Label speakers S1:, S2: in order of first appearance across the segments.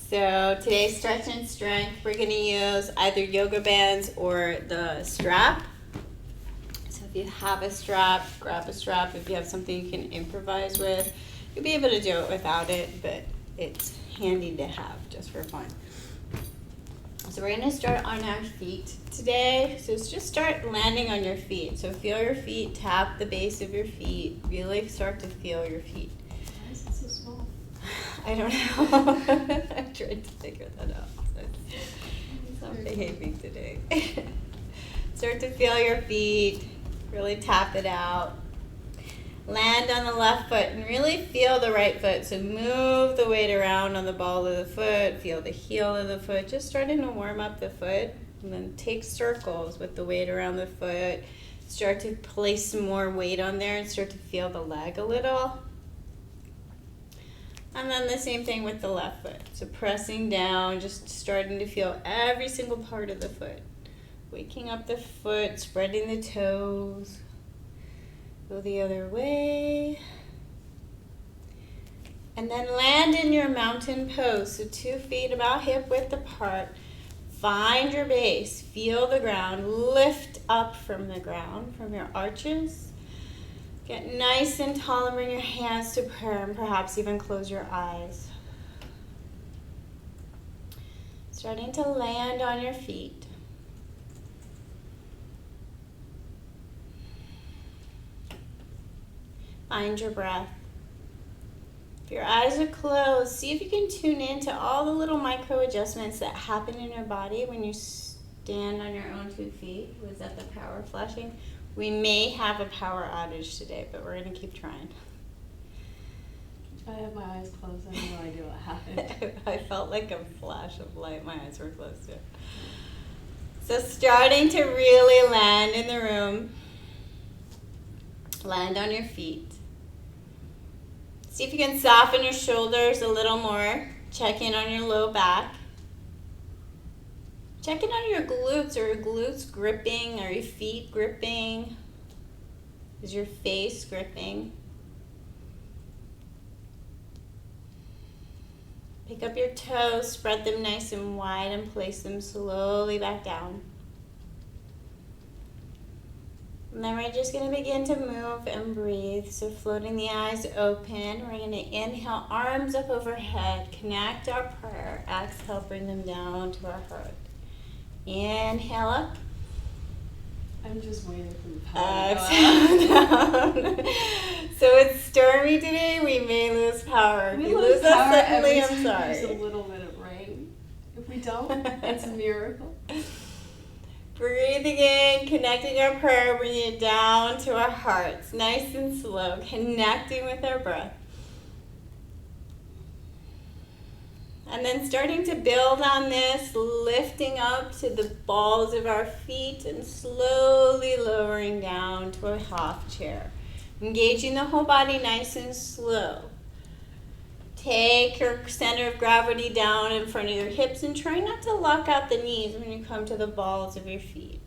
S1: So today's stretch and strength, we're going to use either yoga bands or the strap. So if you have a strap, grab a strap. If you have something you can improvise with, you'll be able to do it without it, but it's handy to have just for fun. So we're going to start on our feet today. So just start landing on your feet. So feel your feet, tap the base of your feet, really start to feel your feet.
S2: Why is it so small?
S1: I don't know. I tried to figure that out. It's not behaving today. Start to feel your feet. Really tap it out. Land on the left foot and really feel the right foot. So move the weight around on the ball of the foot. Feel the heel of the foot. Just starting to warm up the foot. And then take circles with the weight around the foot. Start to place some more weight on there and start to feel the leg a little. And then the same thing with the left foot. So pressing down, just starting to feel every single part of the foot. Waking up the foot, spreading the toes. Go the other way. And then land in your mountain pose. So 2 feet about hip width apart. Find your base. Feel the ground. Lift up from the ground, from your arches. Get nice and tall and bring your hands to prayer and perhaps even close your eyes. Starting to land on your feet. Find your breath. If your eyes are closed, see if you can tune into all the little micro adjustments that happen in your body when you stand on your own 2 feet. Was that the power flashing? We may have a power outage today, but we're going to keep trying.
S2: I have my eyes closed. I have no idea what happened.
S1: I felt like a flash of light. My eyes were closed too. So starting to really land in the room. Land on your feet. See if you can soften your shoulders a little more. Check in on your low back. Check in on your glutes. Are your glutes gripping? Are your feet gripping? Is your face gripping? Pick up your toes, spread them nice and wide and place them slowly back down. And then we're just going to begin to move and breathe. So floating the eyes open. We're going to inhale, arms up overhead. Connect our prayer. Exhale, bring them down to our heart. Inhale up.
S2: I'm just waiting for the power.
S1: Exhale down. So it's stormy today. We may lose power. If you lose us suddenly, I'm sorry.
S2: There's a little bit of rain. If we don't, it's a miracle.
S1: Breathing in, connecting our prayer, bringing it down to our hearts. Nice and slow, connecting with our breath. And then starting to build on this, lifting up to the balls of our feet and slowly lowering down to a half chair. Engaging the whole body nice and slow. Take your center of gravity down in front of your hips and try not to lock out the knees when you come to the balls of your feet.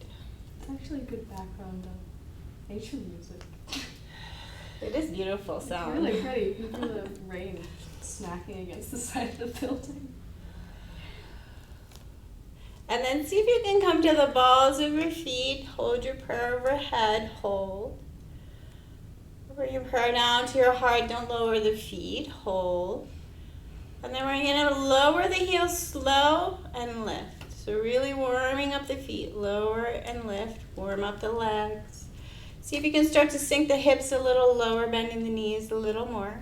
S2: It's actually a good background nature music.
S1: It is beautiful sound.
S2: It's really pretty. You can hear the rain smacking against the side of the building.
S1: And then see if you can come to the balls of your feet. Hold your prayer overhead. Hold. Bring your prayer down to your heart. Don't lower the feet. Hold. And then we're going to lower the heels slow and lift. So really warming up the feet. Lower and lift. Warm up the legs. See if you can start to sink the hips a little lower, bending the knees a little more.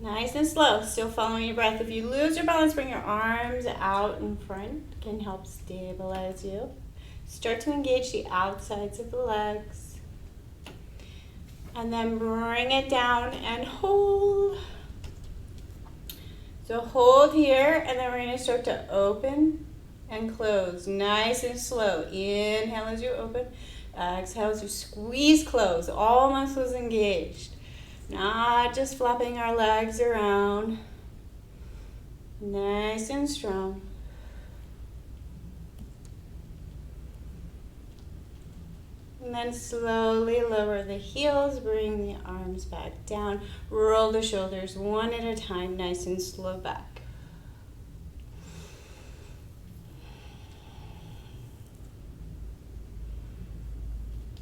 S1: Nice and slow. Still following your breath. If you lose your balance, bring your arms out in front. It can help stabilize you. Start to engage the outsides of the legs. And then bring it down and hold. So hold here, and then we're going to start to open and close. Nice and slow. Inhale as you open. Exhale as you squeeze close. All muscles engaged. Not just flapping our legs around. Nice and strong. And then slowly lower the heels, bring the arms back down. Roll the shoulders one at a time, nice and slow back.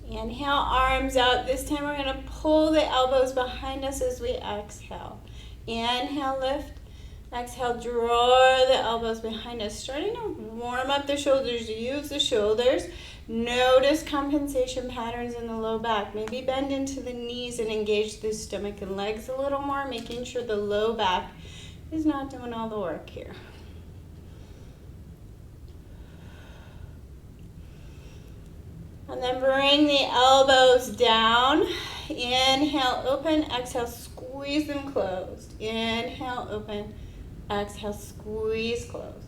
S1: Inhale, arms out. This time we're going to pull the elbows behind us as we exhale. Inhale, lift. Exhale, draw the elbows behind us. Starting to warm up the shoulders. Use the shoulders. Notice compensation patterns in the low back. Maybe bend into the knees and engage the stomach and legs a little more, making sure the low back is not doing all the work here. And then bring the elbows down. Inhale, open. Exhale, squeeze them closed. Inhale, open. Exhale, squeeze closed.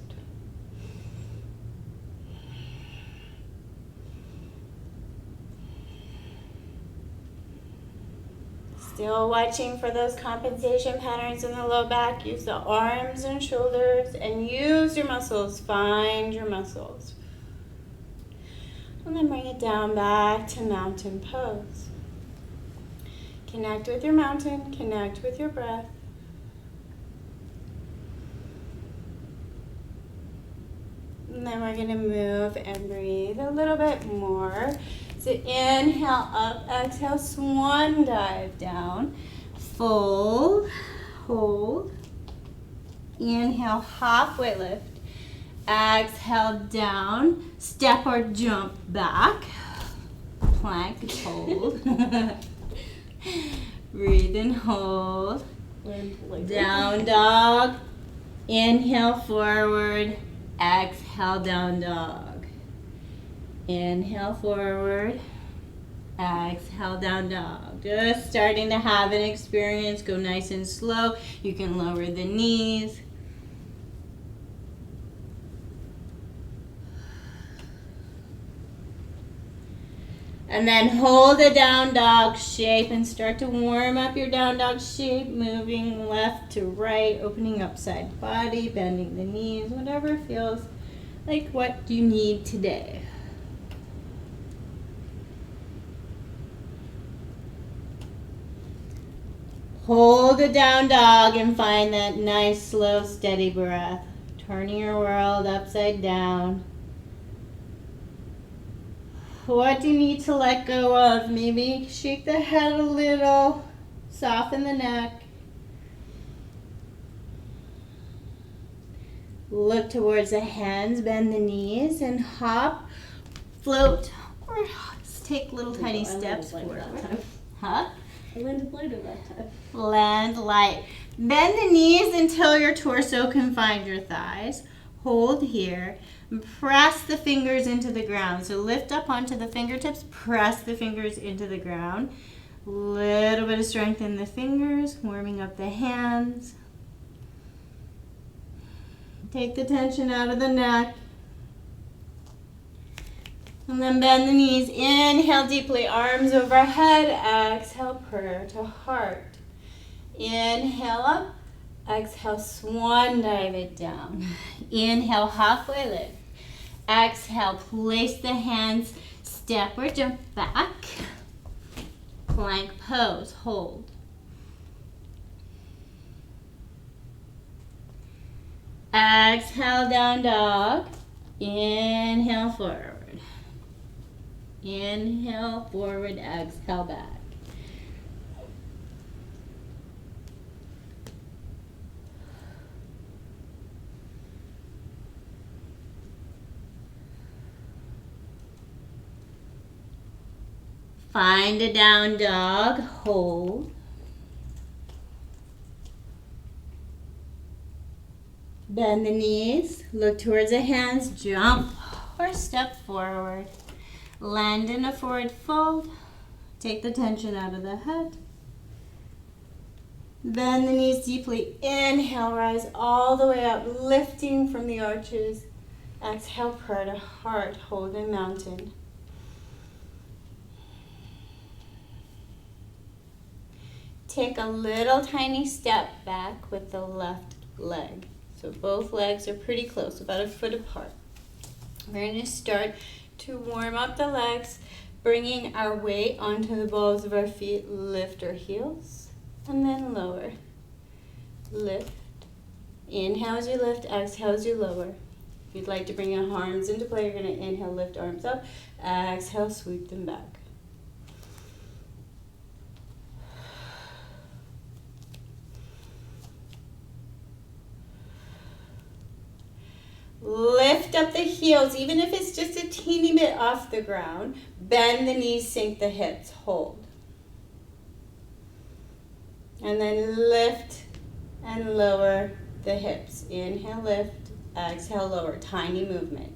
S1: Still watching for those compensation patterns in the low back. Use the arms and shoulders and use your muscles. Find your muscles. And then bring it down back to mountain pose. Connect with your mountain, connect with your breath. And then we're going to move and breathe a little bit more. So inhale up, exhale, swan dive down. Fold, hold. Inhale, halfway lift. Exhale, down. Step or jump back. Plank, hold. Breathe and hold. Down dog. Inhale, forward. Exhale, down dog. Inhale, forward. Exhale, down dog. Just starting to have an experience. Go nice and slow. You can lower the knees. And then hold the down dog shape and start to warm up your down dog shape, moving left to right, opening up side body, bending the knees, whatever feels like what you need today. Hold the down dog and find that nice, slow, steady breath. Turning your world upside down. What do you need to let go of? Maybe shake the head a little, soften the neck. Look towards the hands, bend the knees, and hop, float, or just take little tiny steps forward. Huh?
S2: I landed lighter that time.
S1: Land light. Bend the knees until your torso can find your thighs. Hold here. Press the fingers into the ground. So lift up onto the fingertips. Press the fingers into the ground. Little bit of strength in the fingers. Warming up the hands. Take the tension out of the neck. And then bend the knees. Inhale deeply. Arms overhead. Exhale, prayer to heart. Inhale up. Exhale, swan dive it down. Inhale, halfway lift. Exhale, place the hands, step or jump back. Plank pose, hold. Exhale, down dog. Inhale, forward. Inhale, forward, exhale, back. Find a down dog, hold. Bend the knees, look towards the hands, jump or step forward. Land in a forward fold. Take the tension out of the head. Bend the knees deeply. Inhale, rise all the way up, lifting from the arches. Exhale, prayer to heart, hold in mountain. Take a little tiny step back with the left leg. So both legs are pretty close, about a foot apart. We're going to start to warm up the legs. Bringing our weight onto the balls of our feet, lift our heels, and then lower. Lift. Inhale as you lift, exhale as you lower. If you'd like to bring your arms into play, you're going to inhale, lift arms up, exhale, sweep them back. Lift up the heels, even if it's just a teeny bit off the ground. Bend the knees, sink the hips, hold. And then lift and lower the hips. Inhale, lift, exhale, lower. Tiny movement.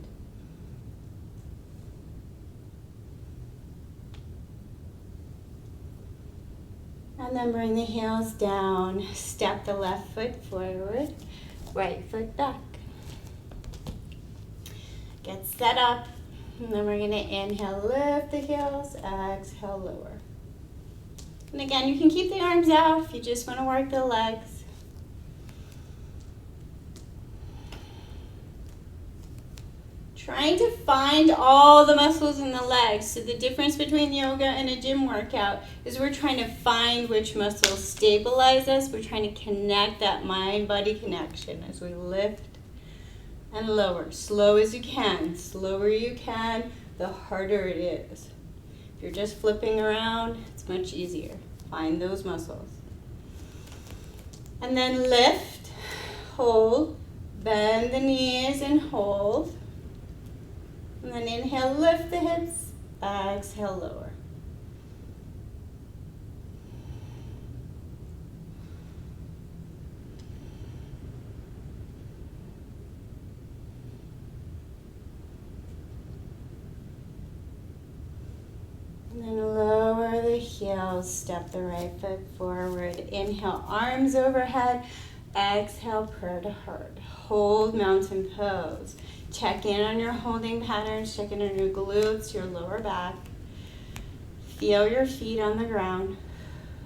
S1: And then bring the heels down. Step the left foot forward, right foot back. Get set up, and then we're going to inhale, lift the heels, exhale, lower. And again, you can keep the arms out if you just want to work the legs. Trying to find all the muscles in the legs. So the difference between yoga and a gym workout is we're trying to find which muscles stabilize us. We're trying to connect that mind-body connection as we lift and lower. Slow as you can. Slower you can, the harder it is. If you're just flipping around, it's much easier. Find those muscles. And then lift, hold, bend the knees and hold. And then inhale, lift the hips, exhale, lower. And then lower the heels, step the right foot forward. Inhale, arms overhead. Exhale, prayer to heart. Hold mountain pose. Check in on your holding patterns. Check in on your glutes, your lower back. Feel your feet on the ground.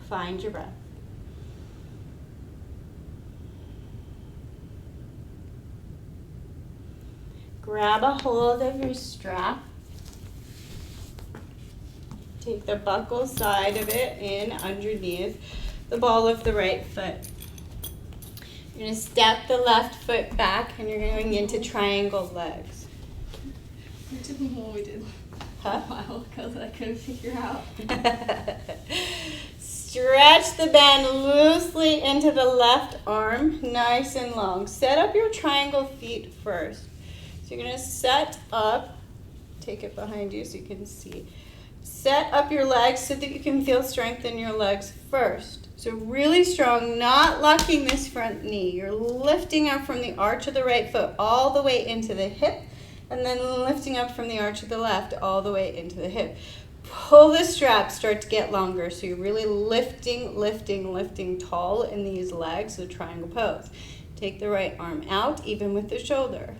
S1: Find your breath. Grab a hold of your strap. Take the buckle side of it in underneath the ball of the right foot. You're going to step the left foot back and you're going into triangle legs.
S2: We did the one we did a while ago that I couldn't figure out.
S1: Stretch the band loosely into the left arm, nice and long. Set up your triangle feet first. So you're going to set up, take it behind you so you can see. Set up your legs so that you can feel strength in your legs first. So really strong, not locking this front knee. You're lifting up from the arch of the right foot all the way into the hip, and then lifting up from the arch of the left all the way into the hip. Pull the straps, start to get longer. So you're really lifting, lifting, lifting tall in these legs, the triangle pose. Take the right arm out, even with the shoulder.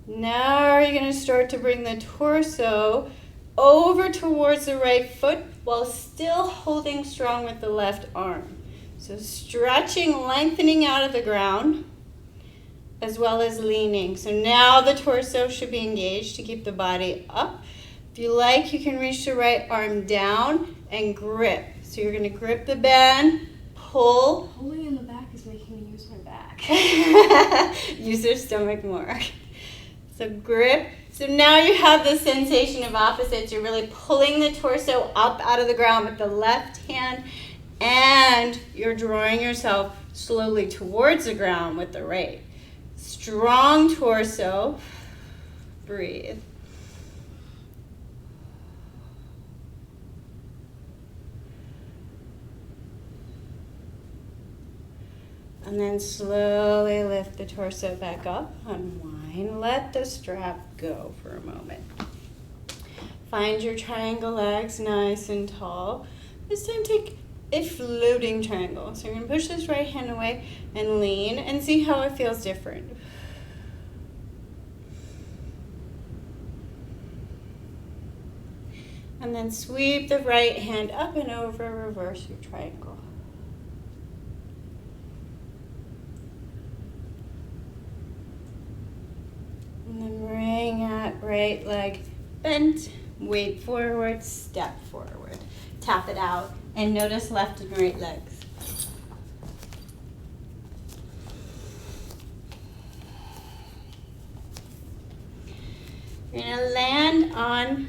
S1: Now you're going to start to bring the torso over towards the right foot while still holding strong with the left arm. So stretching, lengthening out of the ground, as well as leaning. So now the torso should be engaged to keep the body up. If you like, you can reach the right arm down and grip. So you're going to grip the band, pull.
S2: Holding in the back is making me use my back.
S1: Use your stomach more. So grip. So now you have the sensation of opposites. You're really pulling the torso up out of the ground with the left hand, and you're drawing yourself slowly towards the ground with the right. Strong torso. Breathe. And then slowly lift the torso back up, unwind, let the strap go for a moment. Find your triangle legs nice and tall. This time take a floating triangle. So you're going to push this right hand away and lean and see how it feels different. And then sweep the right hand up and over, reverse your triangle. And then bring that right leg bent, weight forward, step forward. Tap it out and notice left and right legs. You're gonna land on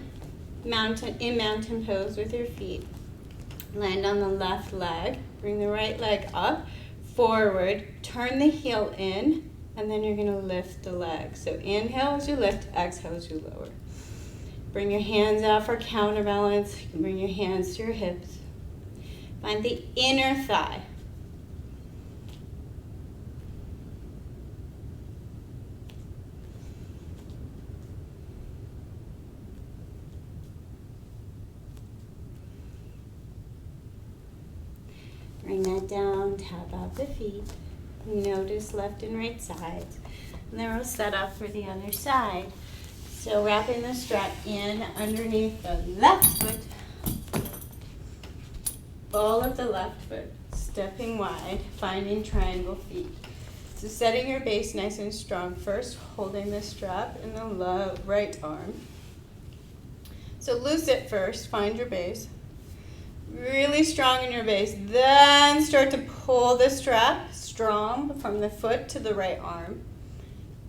S1: mountain pose with your feet. Land on the left leg, bring the right leg up, forward, turn the heel in, and then you're gonna lift the leg. So inhale as you lift, exhale as you lower. Bring your hands out for counterbalance. You can bring your hands to your hips. Find the inner thigh. Bring that down, tap out the feet. Notice left and right sides. And then we'll set up for the other side. So wrapping the strap in underneath the left foot, ball of the left foot, stepping wide, finding triangle feet. So setting your base nice and strong. First, holding the strap in the right arm. So loose it first, find your base. Really strong in your base. Then start to pull the strap strong from the foot to the right arm.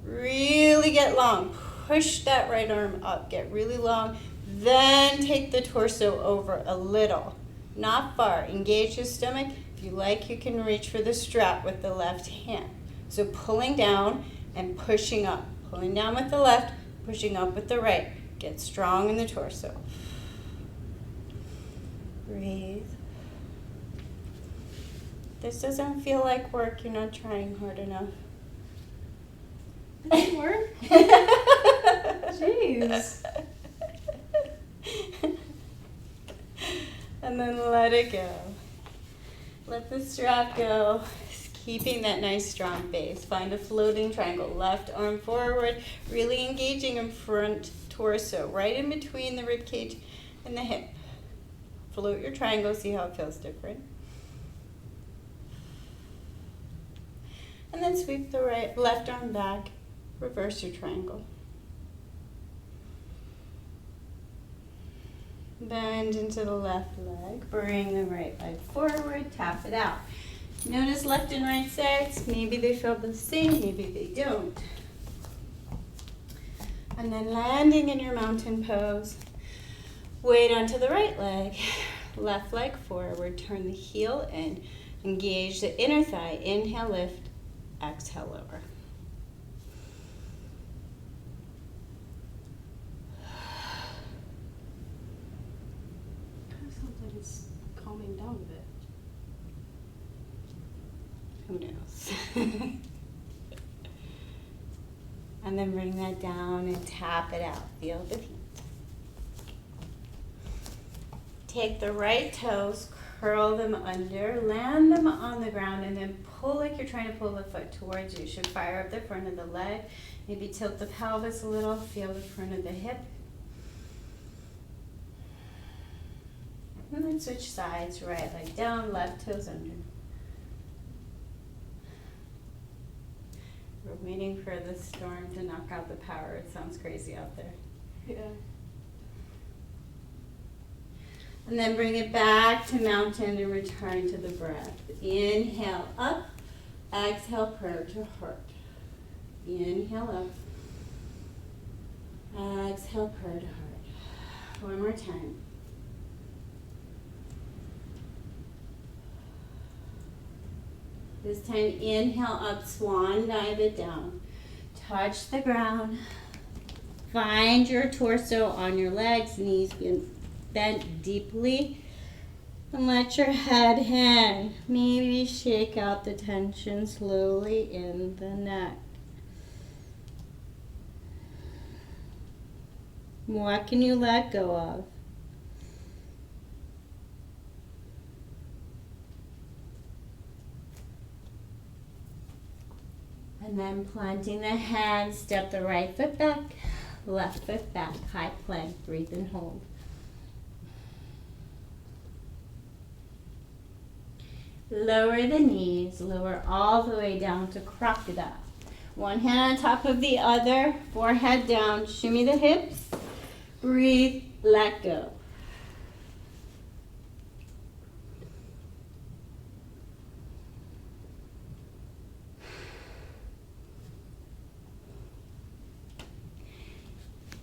S1: Really get long. Push that right arm up. Get really long. Then take the torso over a little. Not far. Engage your stomach. If you like, you can reach for the strap with the left hand. So pulling down and pushing up. Pulling down with the left, pushing up with the right. Get strong in the torso. Breathe. This doesn't feel like work. You're not trying hard enough.
S2: It didn't work. Jeez.
S1: And then let it go. Let the strap go. Keeping that nice strong base. Find a floating triangle. Left arm forward. Really engaging in front torso. Right in between the rib cage and the hip. Float your triangle. See how it feels different. And then sweep the left arm back. Reverse your triangle. Bend into the left leg. Bring the right leg forward. Tap it out. Notice left and right sides. Maybe they feel the same, maybe they don't. And then landing in your mountain pose. Weight onto the right leg. Left leg forward. Turn the heel in. Engage the inner thigh. Inhale, lift. Exhale, lower.
S2: Kind of sounds like it's calming down a bit.
S1: Who knows? And then bring that down and tap it out. Feel the feet. Take the right toes, curl them under, land them on the ground, and then pull like you're trying to pull the foot towards you. You should fire up the front of the leg. Maybe tilt the pelvis a little, feel the front of the hip. And then switch sides, right leg down, left toes under. We're waiting for the storm to knock out the power. It sounds crazy out there.
S2: Yeah.
S1: And then bring it back to mountain and return to the breath. Inhale up, exhale prayer to heart. Inhale up, exhale prayer to heart. One more time. This time, inhale up, swan dive it down. Touch the ground. Find your torso on your legs, knees bent deeply. And let your head hang. Maybe shake out the tension slowly in the neck. What can you let go of? And then planting the hands, step the right foot back, left foot back, high plank, breathe and hold. Lower the knees, lower all the way down to crocodile. One hand on top of the other, forehead down, shimmy the hips, breathe, let go.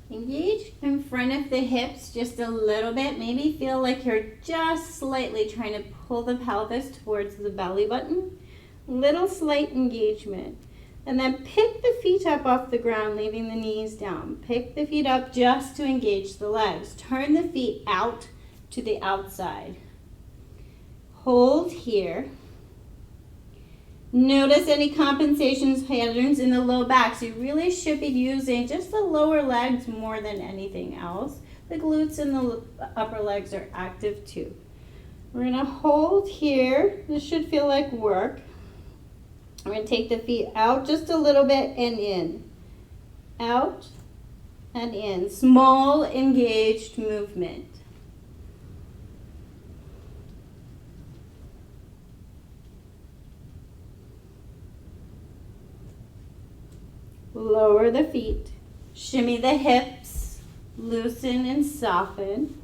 S1: Engage in front of the hips just a little bit. Maybe feel like you're just slightly trying to pull the pelvis towards the belly button. Little slight engagement. And then pick the feet up off the ground, leaving the knees down. Pick the feet up just to engage the legs. Turn the feet out to the outside. Hold here. Notice any compensation patterns in the low back. So you really should be using just the lower legs more than anything else. The glutes and the upper legs are active too. We're going to hold here. This should feel like work. We're going to take the feet out just a little bit and in. Out and in. Small engaged movement. Lower the feet. Shimmy the hips. Loosen and soften.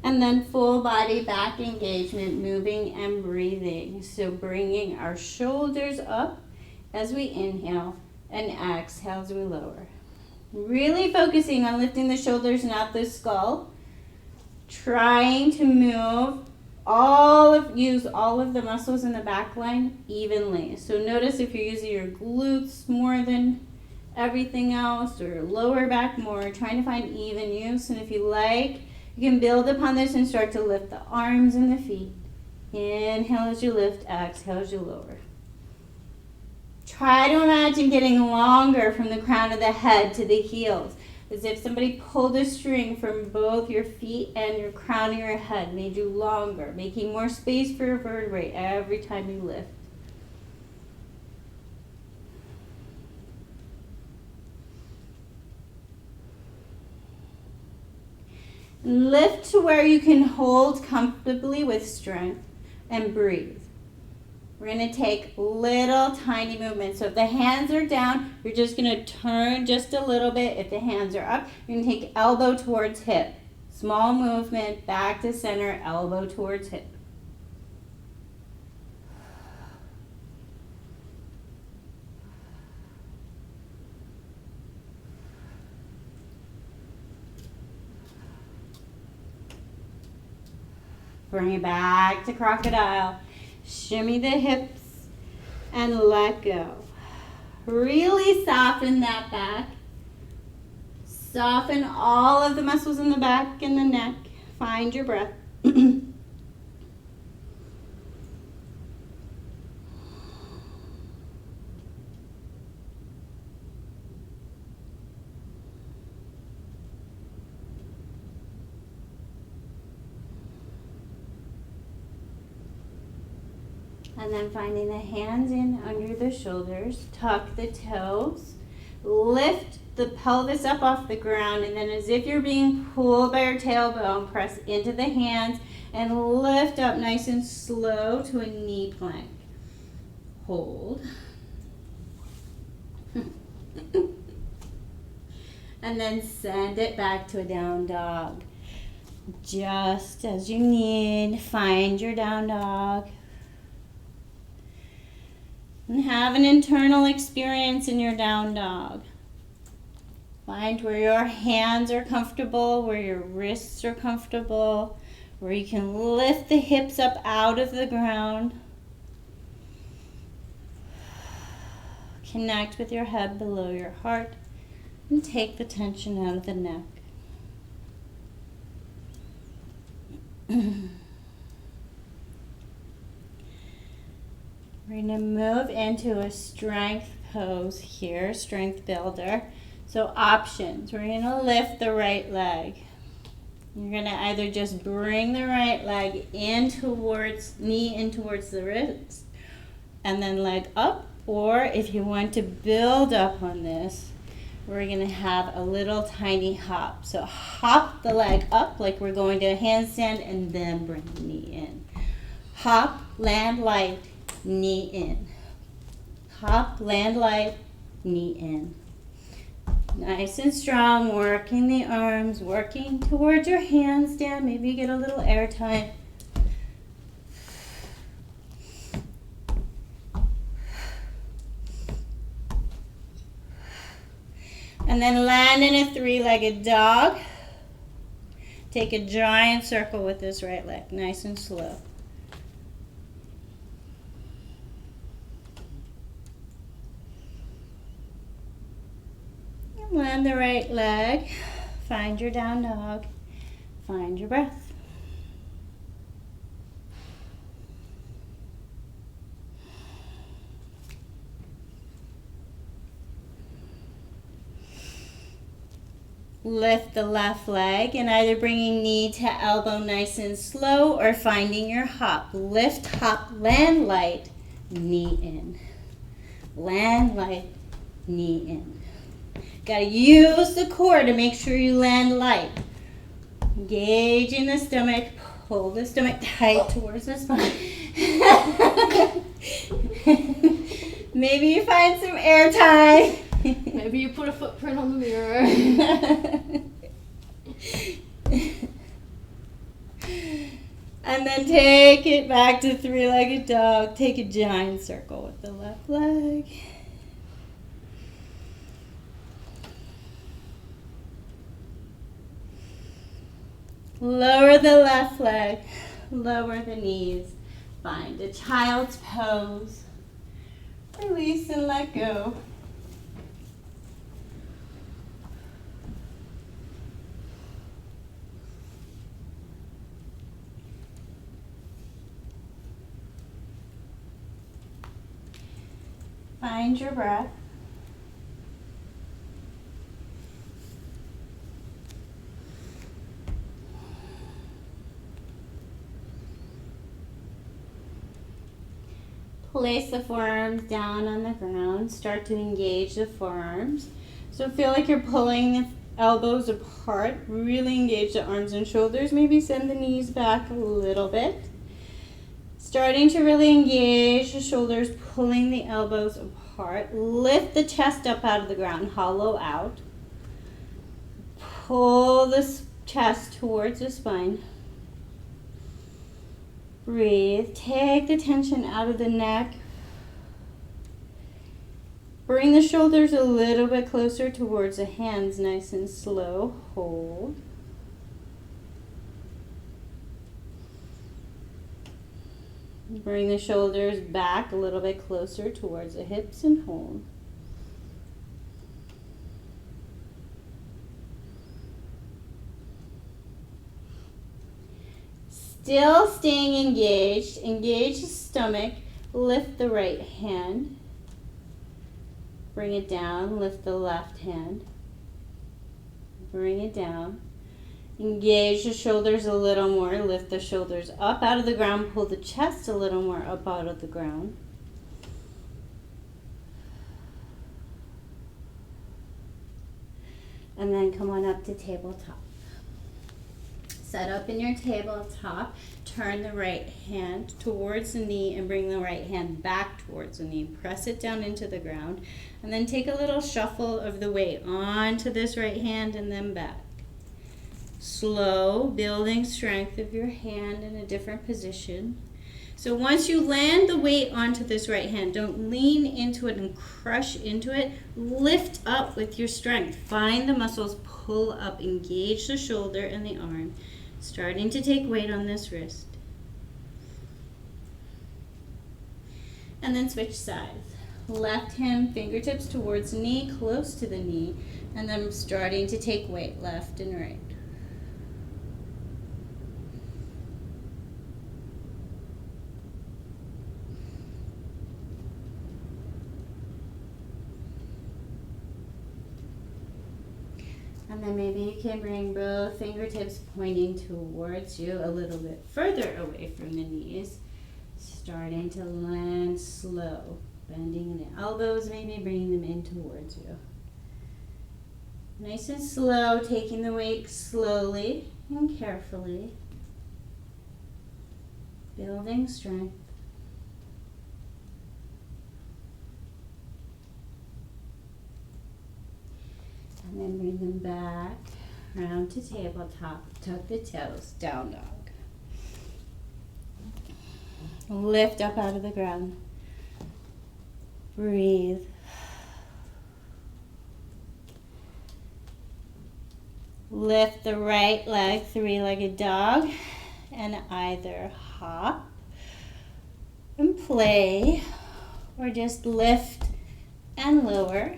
S1: And then full body back engagement, moving and breathing. So bringing our shoulders up as we inhale and exhale as we lower. Really focusing on lifting the shoulders, not the skull. Trying to use all of the muscles in the back line evenly. So notice if you're using your glutes more than everything else or lower back more, trying to find even use. And if you like, you can build upon this and start to lift the arms and the feet. Inhale as you lift, exhale as you lower. Try to imagine getting longer from the crown of the head to the heels, as if somebody pulled a string from both your feet and your crown of your head, made you longer, making more space for your vertebrae every time you lift. Lift to where you can hold comfortably with strength and breathe. We're going to take little tiny movements. So if the hands are down, you're just going to turn just a little bit. If the hands are up, you're going to take elbow towards hip. Small movement, back to center, elbow towards hip. Bring it back to crocodile. Shimmy the hips and let go. Really soften that back. Soften all of the muscles in the back and the neck. Find your breath. And then finding the hands in under the shoulders, tuck the toes, lift the pelvis up off the ground, and then as if you're being pulled by your tailbone, press into the hands and lift up nice and slow to a knee plank. Hold. And then send it back to a down dog. Just as you need, find your down dog. And have an internal experience in your down dog. Find where your hands are comfortable, where your wrists are comfortable, where you can lift the hips up out of the ground. Connect with your head below your heart and take the tension out of the neck. We're going to move into a strength pose here, strength builder. So options, we're going to lift the right leg. You're going to either just bring the right leg in towards, knee in towards the wrist, and then leg up. Or if you want to build up on this, we're going to have a little tiny hop. So hop the leg up like we're going to a handstand and then bring the knee in. Hop, land light, knee in. Hop, land light, knee in. Nice and strong, working the arms, working towards your handstand. Maybe you get a little air time. And then land in a three-legged dog. Take a giant circle with this right leg, nice and slow. And land the right leg. Find your down dog. Find your breath. Lift the left leg and either bringing knee to elbow nice and slow or finding your hop. Lift, hop, land light, knee in. Land light, knee in. Gotta use the core to make sure you land light. Engage in the stomach, pull the stomach tight towards the spine. Maybe you find some air time.
S2: Maybe you put a footprint on the mirror.
S1: And then take it back to three-legged dog. Take a giant circle with the left leg. Lower the left leg. Lower the knees. Find a child's pose. Release and let go. Find your breath. Place the forearms down on the ground. Start to engage the forearms. So feel like you're pulling the elbows apart. Really engage the arms and shoulders. Maybe send the knees back a little bit. Starting to really engage the shoulders, pulling the elbows apart. Lift the chest up out of the ground, hollow out. Pull the chest towards the spine. Breathe. Take the tension out of the neck. Bring the shoulders a little bit closer towards the hands, nice and slow. Hold. Bring the shoulders back a little bit closer towards the hips and hold. Still staying engaged. Engage the stomach. Lift the right hand. Bring it down. Lift the left hand. Bring it down. Engage the shoulders a little more. Lift the shoulders up out of the ground. Pull the chest a little more up out of the ground. And then come on up to tabletop. Set up in your tabletop. Turn the right hand towards the knee and bring the right hand back towards the knee. Press it down into the ground. And then take a little shuffle of the weight onto this right hand and then back. Slow, building strength of your hand in a different position. So once you land the weight onto this right hand, don't lean into it and crush into it. Lift up with your strength. Find the muscles, pull up, engage the shoulder and the arm. Starting to take weight on this wrist. And then switch sides. Left hand, fingertips towards the knee, close to the knee. And then starting to take weight, left and right. And then maybe you can bring both fingertips pointing towards you a little bit further away from the knees. Starting to land slow. Bending the elbows, maybe bringing them in towards you. Nice and slow, taking the weight slowly and carefully. Building strength. And then bring them back, round to tabletop. Tuck the toes, down dog. Lift up out of the ground. Breathe. Lift the right leg, three-legged dog, and either hop and play, or just lift and lower.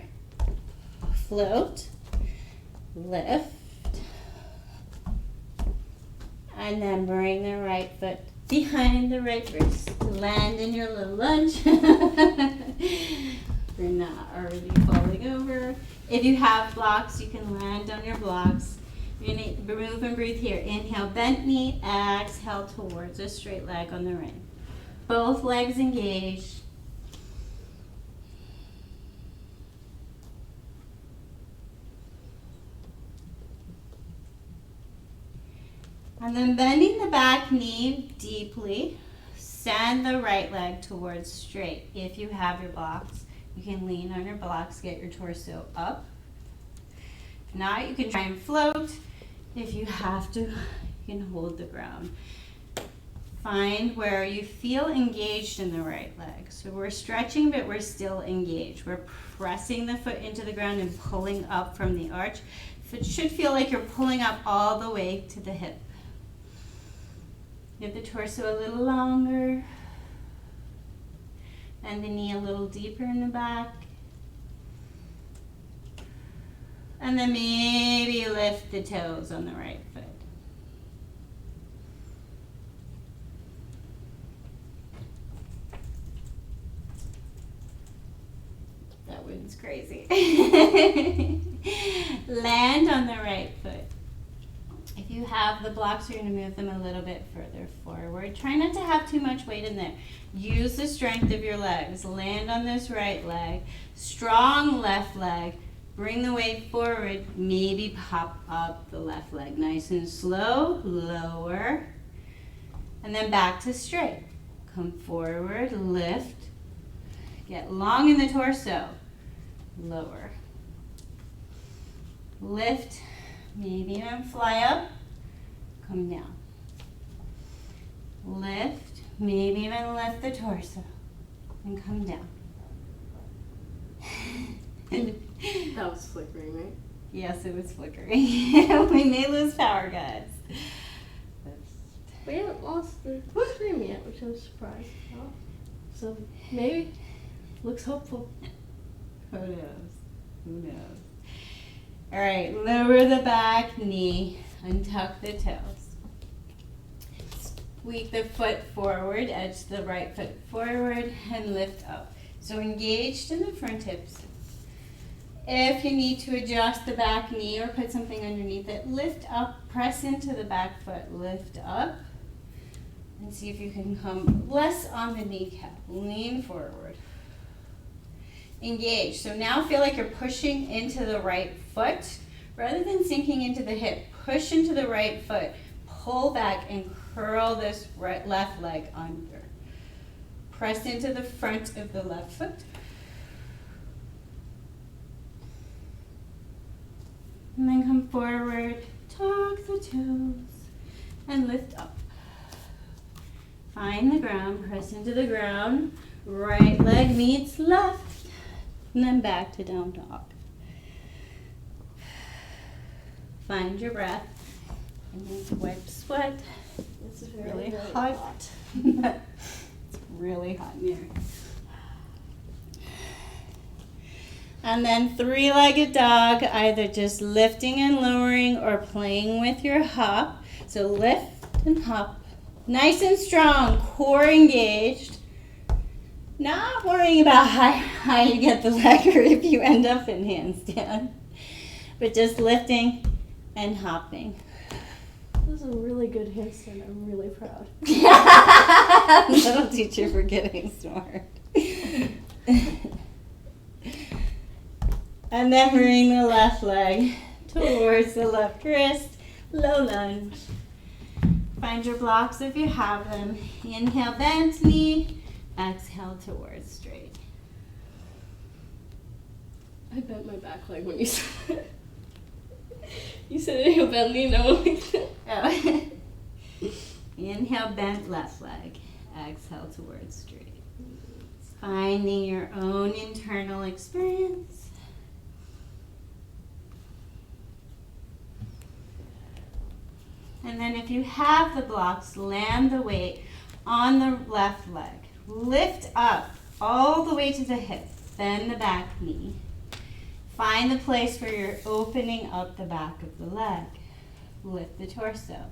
S1: Float, lift, and then bring the right foot behind the right wrist. Land in your little lunge. You're not already falling over. If you have blocks, you can land on your blocks. You're going to move and breathe here. Inhale, bent knee, exhale towards a straight leg on the right. Both legs engaged. And then bending the back knee deeply, send the right leg towards straight. If you have your blocks, you can lean on your blocks, get your torso up. If not, you can try and float. If you have to, you can hold the ground. Find where you feel engaged in the right leg. So we're stretching, but we're still engaged. We're pressing the foot into the ground and pulling up from the arch. It should feel like you're pulling up all the way to the hip. Get the torso a little longer, and the knee a little deeper in the back. And then maybe lift the toes on the right foot. That one's crazy. Land on the right foot. If you have the blocks, you're going to move them a little bit further forward. Try not to have too much weight in there. Use the strength of your legs. Land on this right leg. Strong left leg. Bring the weight forward. Maybe pop up the left leg. Nice and slow. Lower. And then back to straight. Come forward. Lift. Get long in the torso. Lower. Lift. Maybe even fly up, come down. Lift, maybe even lift the torso and come down.
S2: That was flickering, right?
S1: Yes, it was flickering. We may lose power, guys.
S2: We haven't lost the stream yet, which I was surprised about. So maybe, looks hopeful.
S1: Who knows? Who knows? All right, lower the back knee, untuck the toes. Squeak the foot forward, edge the right foot forward, and lift up. So engaged in the front hips. If you need to adjust the back knee or put something underneath it, lift up, press into the back foot, lift up, and see if you can come less on the kneecap. Lean forward. Engage. So now feel like you're pushing into the right foot rather than sinking into the hip. Push into the right foot. Pull back and curl this left leg under. Press into the front of the left foot. And then come forward, tuck the toes, and lift up. Find the ground, press into the ground. Right leg meets left. And then back to down dog. Find your breath. And then wipe sweat.
S2: This is
S1: Really hot. It's really hot in here. And then three-legged dog, either just lifting and lowering or playing with your hop. So lift and hop. Nice and strong, core engaged. Not worrying about how you get the leg or if you end up in handstand. But just lifting and hopping.
S2: This is a really good handstand. I'm really proud.
S1: Little teacher for getting smart. And then bring the left leg towards the left wrist. Low lunge. Find your blocks if you have them. Inhale, bent knee. Exhale towards straight.
S2: I bent my back leg when you said it. You said inhale, bend, lean over like that.
S1: Oh. Inhale, bent left leg. Exhale towards straight. Finding your own internal experience. And then if you have the blocks, land the weight on the left leg. Lift up all the way to the hip. Bend the back knee. Find the place where you're opening up the back of the leg. Lift the torso.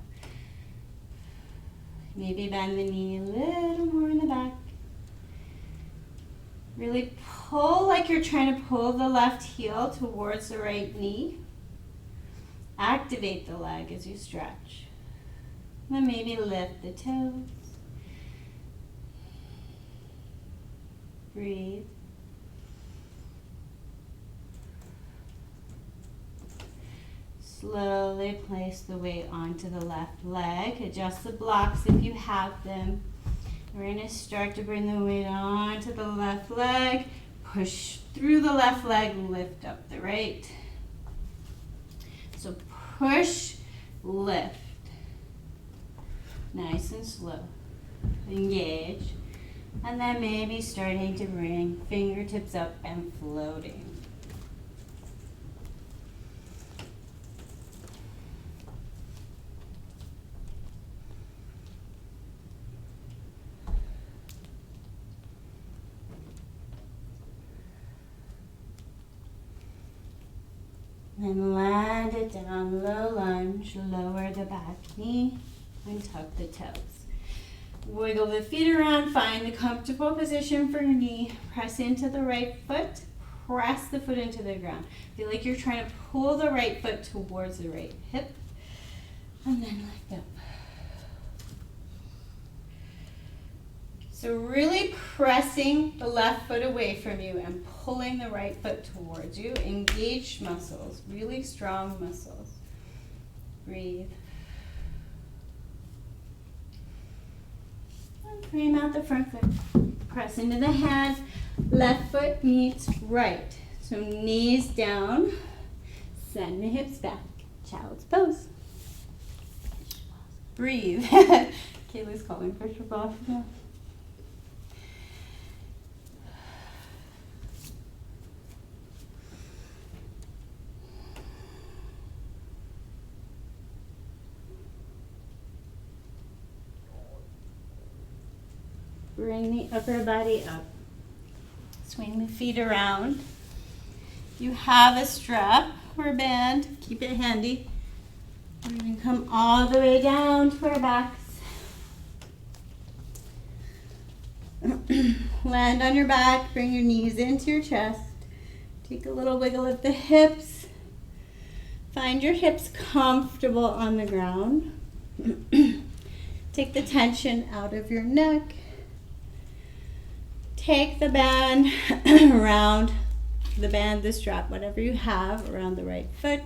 S1: Maybe bend the knee a little more in the back. Really pull like you're trying to pull the left heel towards the right knee. Activate the leg as you stretch. Then maybe lift the toes. Breathe. Slowly place the weight onto the left leg. Adjust the blocks if you have them. We're going to start to bring the weight onto the left leg. Push through the left leg, lift up the right. So push, lift. Nice and slow. Engage. And then maybe starting to bring fingertips up and floating. Then land it down, low lunge, lower the back knee, and tuck the toes. Wiggle the feet around, find the comfortable position for your knee. Press into the right foot, press the foot into the ground. Feel like you're trying to pull the right foot towards the right hip, and then lift up. So really pressing the left foot away from you and pulling the right foot towards you. Engaged muscles, really strong muscles. Breathe. And frame out the front foot. Press into the hands. Left foot meets right. So knees down. Send the hips back. Child's pose. Breathe. Kayla's calling for Shavasana. Bring the upper body up. Swing the feet around. If you have a strap or a band, keep it handy. We're going to come all the way down to our backs. Land on your back, bring your knees into your chest. Take a little wiggle of the hips. Find your hips comfortable on the ground. Take the tension out of your neck. Take the band around the band, the strap, whatever you have around the right foot.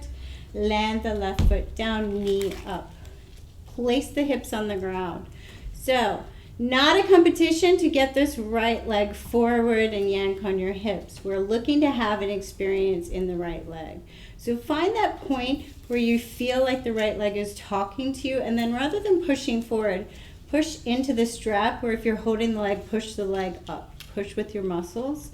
S1: Land the left foot down, knee up. Place the hips on the ground. So, not a competition to get this right leg forward and yank on your hips. We're looking to have an experience in the right leg. So find that point where you feel like the right leg is talking to you, and then rather than pushing forward, push into the strap, or if you're holding the leg, push the leg up. Push with your muscles.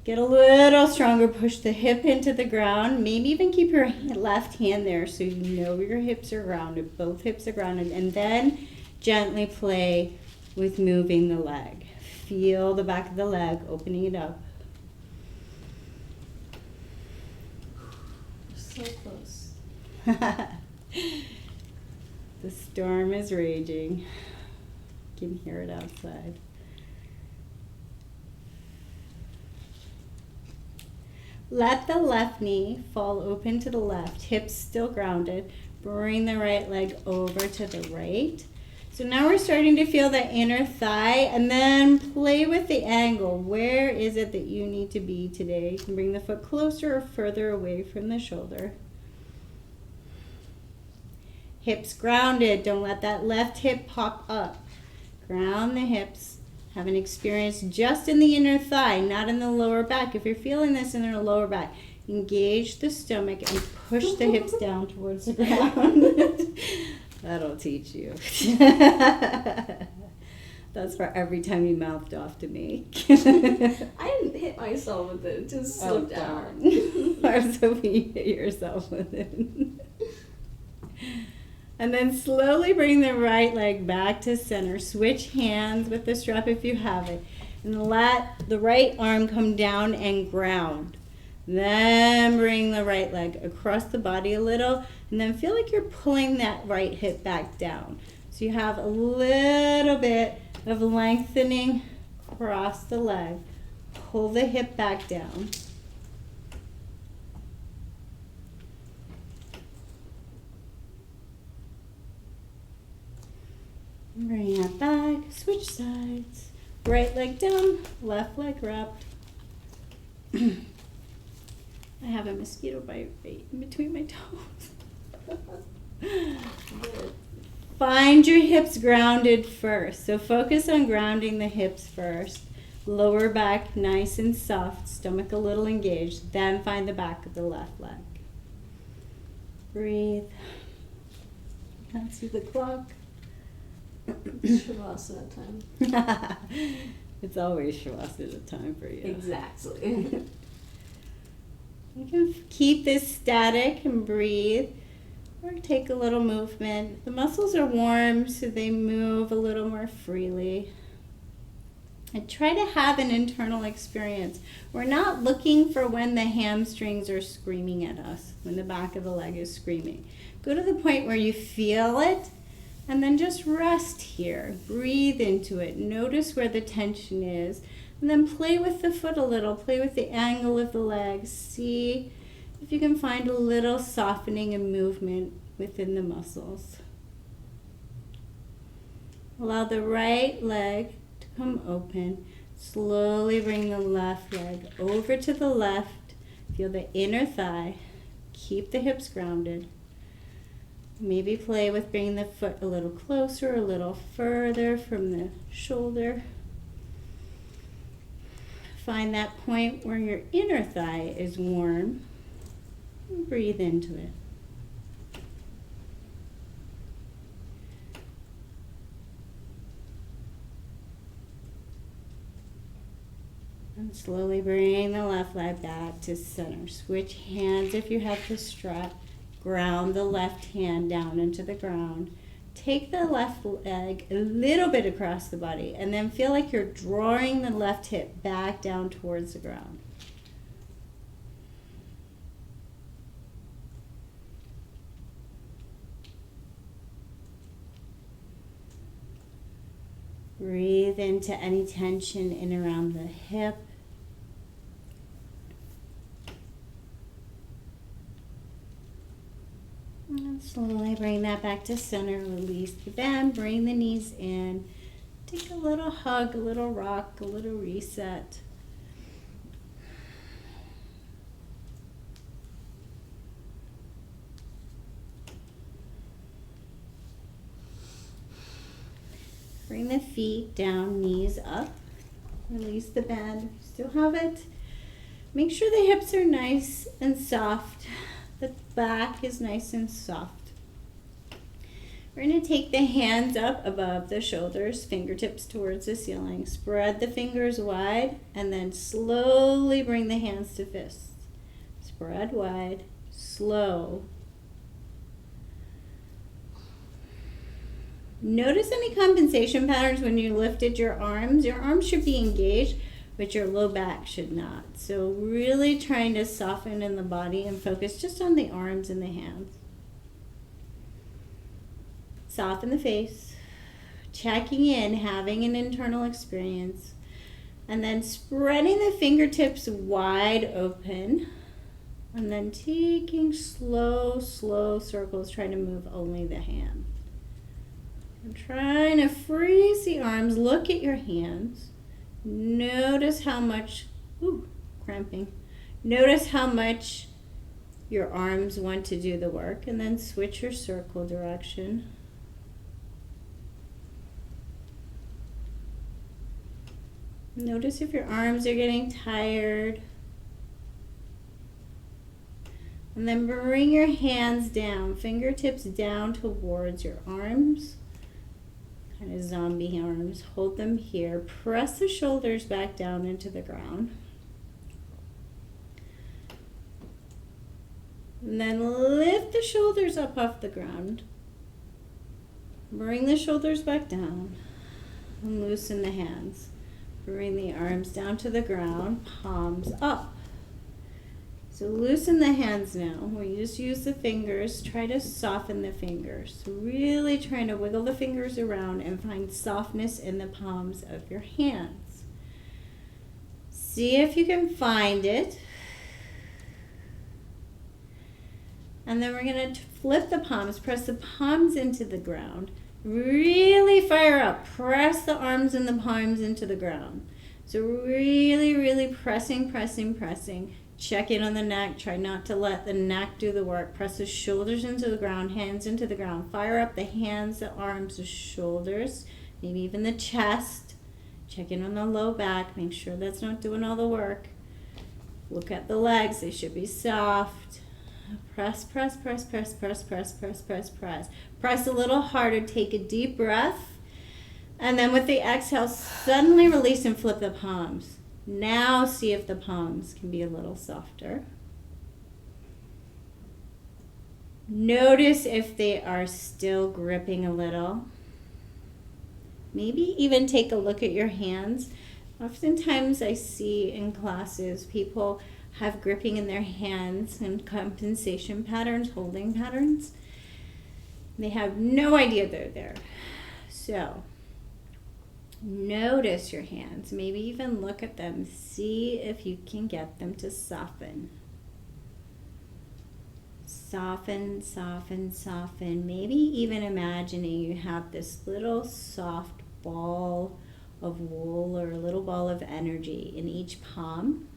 S1: Get a little stronger. Push the hip into the ground. Maybe even keep your left hand there so you know your hips are grounded. Both hips are grounded. And then gently play with moving the leg. Feel the back of the leg, opening it up.
S2: So close.
S1: The storm is raging. You can hear it outside. Let the left knee fall open to the left, hips still grounded. Bring the right leg over to the right. So now we're starting to feel the inner thigh, and then play with the angle. Where is it that you need to be today? You can bring the foot closer or further away from the shoulder. Hips grounded. Don't let that left hip pop up. Ground the hips. Have an experience just in the inner thigh, not in the lower back. If you're feeling this in the lower back, engage the stomach and push the hips down towards the ground. That'll teach you. That's for every time you mouthed off to me.
S2: I didn't hit myself with it, it just slipped out.
S1: I was hoping you hit yourself with it. And then slowly bring the right leg back to center. Switch hands with the strap if you have it. And let the right arm come down and ground. Then bring the right leg across the body a little. And then feel like you're pulling that right hip back down. So you have a little bit of lengthening across the leg. Pull the hip back down. Bring that back, switch sides. Right leg down, left leg wrapped. I have a mosquito bite right in between my toes. Find your hips grounded first. So focus on grounding the hips first. Lower back nice and soft, stomach a little engaged. Then find the back of the left leg. Breathe. Can't see the clock.
S2: Shavasana time.
S1: It's always Shavasana time for you.
S2: Exactly.
S1: You can keep this static and breathe, or take a little movement. The muscles are warm, so they move a little more freely. And try to have an internal experience. We're not looking for when the hamstrings are screaming at us, when the back of the leg is screaming. Go to the point where you feel it, and then just rest here. Breathe into it. Notice where the tension is. And then play with the foot a little. Play with the angle of the legs. See if you can find a little softening and movement within the muscles. Allow the right leg to come open. Slowly bring the left leg over to the left. Feel the inner thigh. Keep the hips grounded. Maybe play with bringing the foot a little closer, a little further from the shoulder. Find that point where your inner thigh is warm. And breathe into it. And slowly bring the left leg back to center. Switch hands if you have the strap. Ground the left hand down into the ground. Take the left leg a little bit across the body and then feel like you're drawing the left hip back down towards the ground. Breathe into any tension in around the hip. And slowly bring that back to center. Release the bend. Bring the knees in. Take a little hug, a little rock, a little reset. Bring the feet down, knees up. Release the bend. If you still have it, make sure the hips are nice and soft. The back is nice and soft. We're going to take the hands up above the shoulders, fingertips towards the ceiling. Spread the fingers wide and then slowly bring the hands to fists. Spread wide, slow. Notice any compensation patterns when you lifted your arms. Your arms should be engaged, but your low back should not. So really trying to soften in the body and focus just on the arms and the hands. Soften the face, checking in, having an internal experience, and then spreading the fingertips wide open, and then taking slow circles, trying to move only the hand. And trying to freeze the arms, look at your hands. Notice how much, cramping. Notice how much your arms want to do the work, and then switch your circle direction. Notice if your arms are getting tired. And then bring your hands down, fingertips down towards your arms. Kind of zombie arms. Hold them here. Press the shoulders back down into the ground. And then lift the shoulders up off the ground. Bring the shoulders back down. And loosen the hands. Bring the arms down to the ground, palms up. So loosen the hands now. We just use the fingers. Try to soften the fingers. So really trying to wiggle the fingers around and find softness in the palms of your hands. See if you can find it. And then we're going to flip the palms. Press the palms into the ground. Really fire up. Press the arms and the palms into the ground. So really, really pressing, pressing, pressing. Check in on the neck. Try not to let the neck do the work. Press the shoulders into the ground, hands into the ground. Fire up the hands, the arms, the shoulders, maybe even the chest. Check in on the low back. Make sure that's not doing all the work. Look at the legs. They should be soft. Press, press, press, press, press, press, press, press, press. Press a little harder. Take a deep breath. And then with the exhale, suddenly release and flip the palms. Now see if the palms can be a little softer. Notice if they are still gripping a little. Maybe even take a look at your hands. Oftentimes I see in classes people have gripping in their hands and compensation patterns, holding patterns. They have no idea they're there. So notice your hands, maybe even look at them, see if you can get them to soften. Soften, soften, soften. Maybe even imagining you have this little soft ball of wool or a little ball of energy in each palm.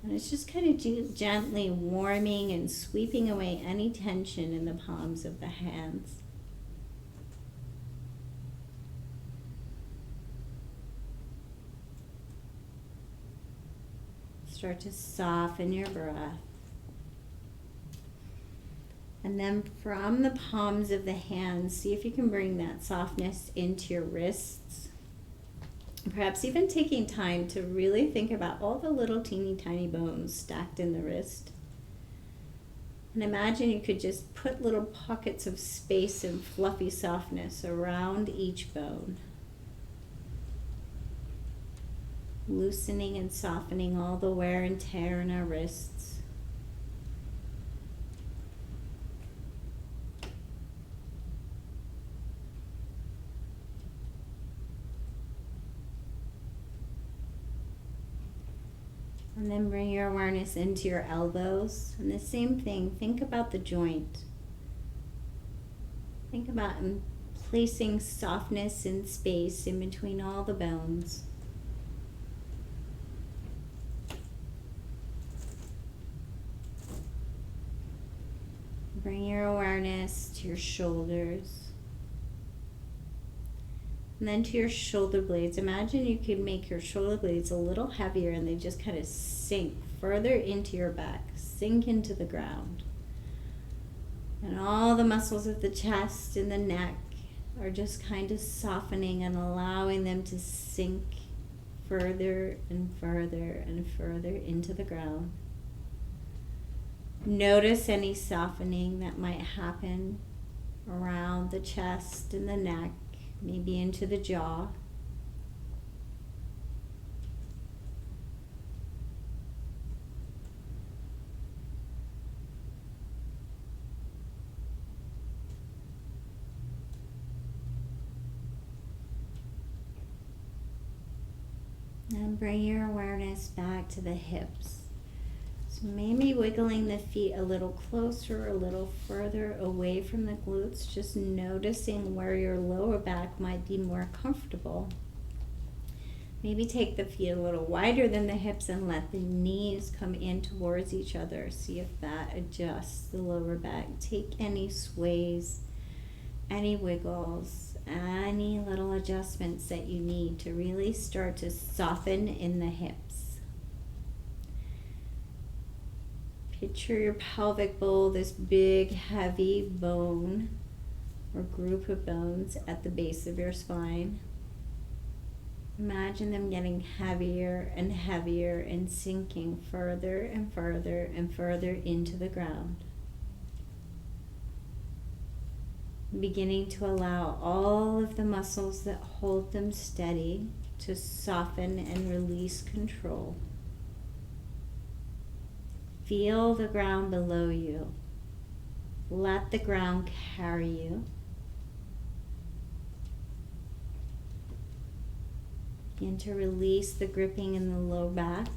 S1: And it's just kind of gently warming and sweeping away any tension in the palms of the hands. Start to soften your breath. And then from the palms of the hands, see if you can bring that softness into your wrists. Perhaps even taking time to really think about all the little teeny tiny bones stacked in the wrist. And imagine you could just put little pockets of space and fluffy softness around each bone. Loosening and softening all the wear and tear in our wrists. And then bring your awareness into your elbows. And the same thing, think about the joint. Think about placing softness and space in between all the bones. Bring your awareness to your shoulders. And then to your shoulder blades. Imagine you could make your shoulder blades a little heavier and they just kind of sink further into your back, sink into the ground. And all the muscles of the chest and the neck are just kind of softening and allowing them to sink further and further and further into the ground. Notice any softening that might happen around the chest and the neck, maybe into the jaw. And bring your awareness back to the hips. So maybe wiggling the feet a little closer, a little further away from the glutes, just noticing where your lower back might be more comfortable. Maybe take the feet a little wider than the hips and let the knees come in towards each other. See if that adjusts the lower back. Take any sways, any wiggles any little adjustments that you need to really start to soften in the hips. Picture your pelvic bowl, this big heavy bone or group of bones at the base of your spine. Imagine them getting heavier and heavier and sinking further and further and further into the ground. Beginning to allow all of the muscles that hold them steady to soften and release control. Feel the ground below you. Let the ground carry you. Begin to release the gripping in the low back.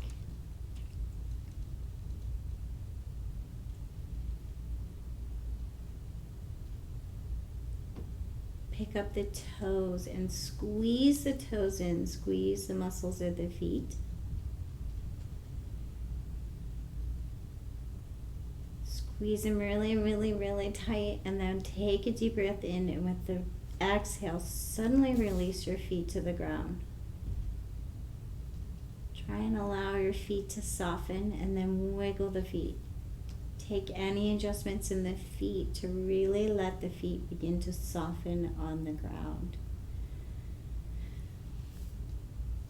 S1: Pick up the toes and squeeze the toes in. Squeeze the muscles of the feet. Squeeze them really, really, really tight, and then take a deep breath in, and with the exhale, suddenly release your feet to the ground. Try and allow your feet to soften, and then wiggle the feet. Take any adjustments in the feet to really let the feet begin to soften on the ground.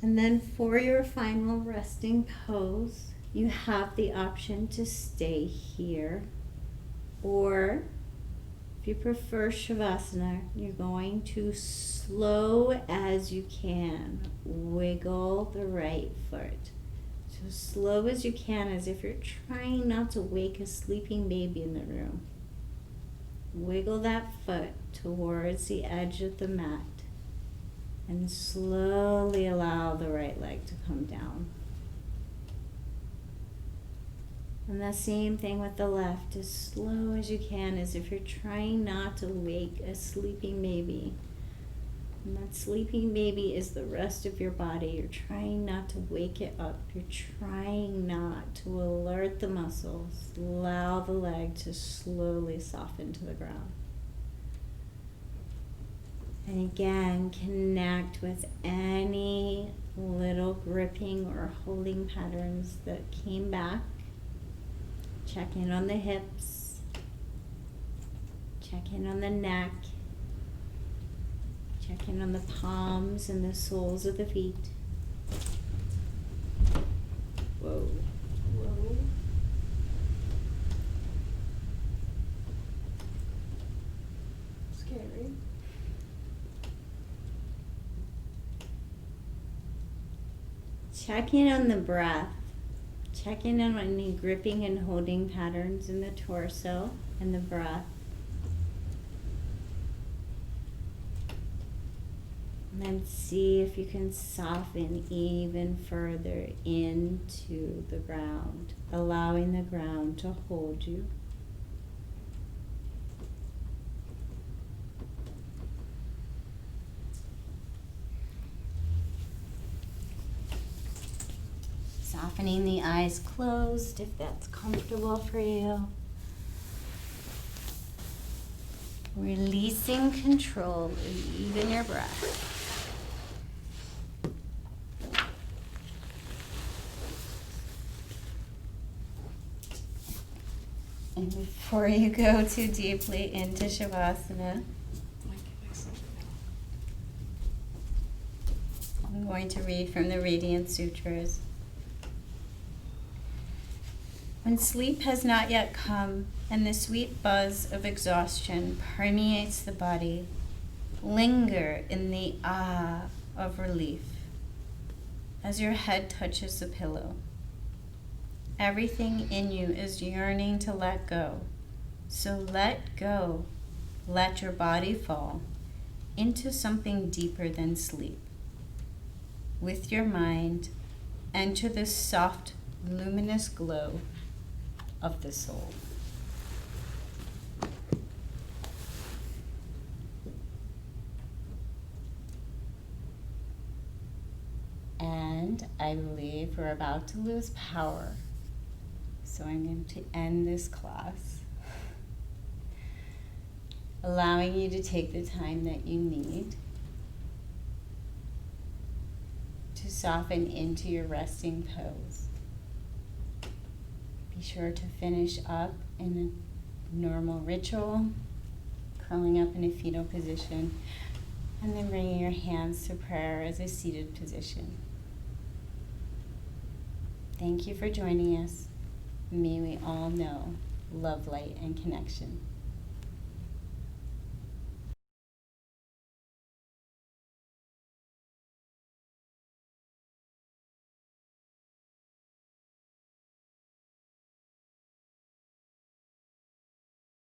S1: And then for your final resting pose, you have the option to stay here, or if you prefer Shavasana, you're going to slow as you can wiggle the right foot. So slow as you can, as if you're trying not to wake a sleeping baby in the room. Wiggle that foot towards the edge of the mat and slowly allow the right leg to come down. And the same thing with the left, as slow as you can, as if you're trying not to wake a sleeping baby. And that sleeping baby is the rest of your body. You're trying not to wake it up. You're trying not to alert the muscles. Allow the leg to slowly soften to the ground. And again, connect with any little gripping or holding patterns that came back. Check in on the hips. Check in on the neck. Check in on the palms and the soles of the feet. Whoa.
S2: Whoa. Scary.
S1: Check in on the breath. Check in on any gripping and holding patterns in the torso and the breath. And then see if you can soften even further into the ground, allowing the ground to hold you. Softening the eyes closed if that's comfortable for you. Releasing control of even your breath. And before you go too deeply into Shavasana, I'm going to read from the Radiant Sutras. When sleep has not yet come and the sweet buzz of exhaustion permeates the body, linger in the ah of relief as your head touches the pillow. Everything in you is yearning to let go. So let go. Let your body fall into something deeper than sleep. With your mind, enter the soft, luminous glow of the soul. And I believe we're about to lose power. So I'm going to end this class. allowing you to take the time that you need to soften into your resting pose. Be sure to finish up in a normal ritual, curling up in a fetal position, and then bringing your hands to prayer as a seated position. Thank you for joining us. May we all know love, light, and connection.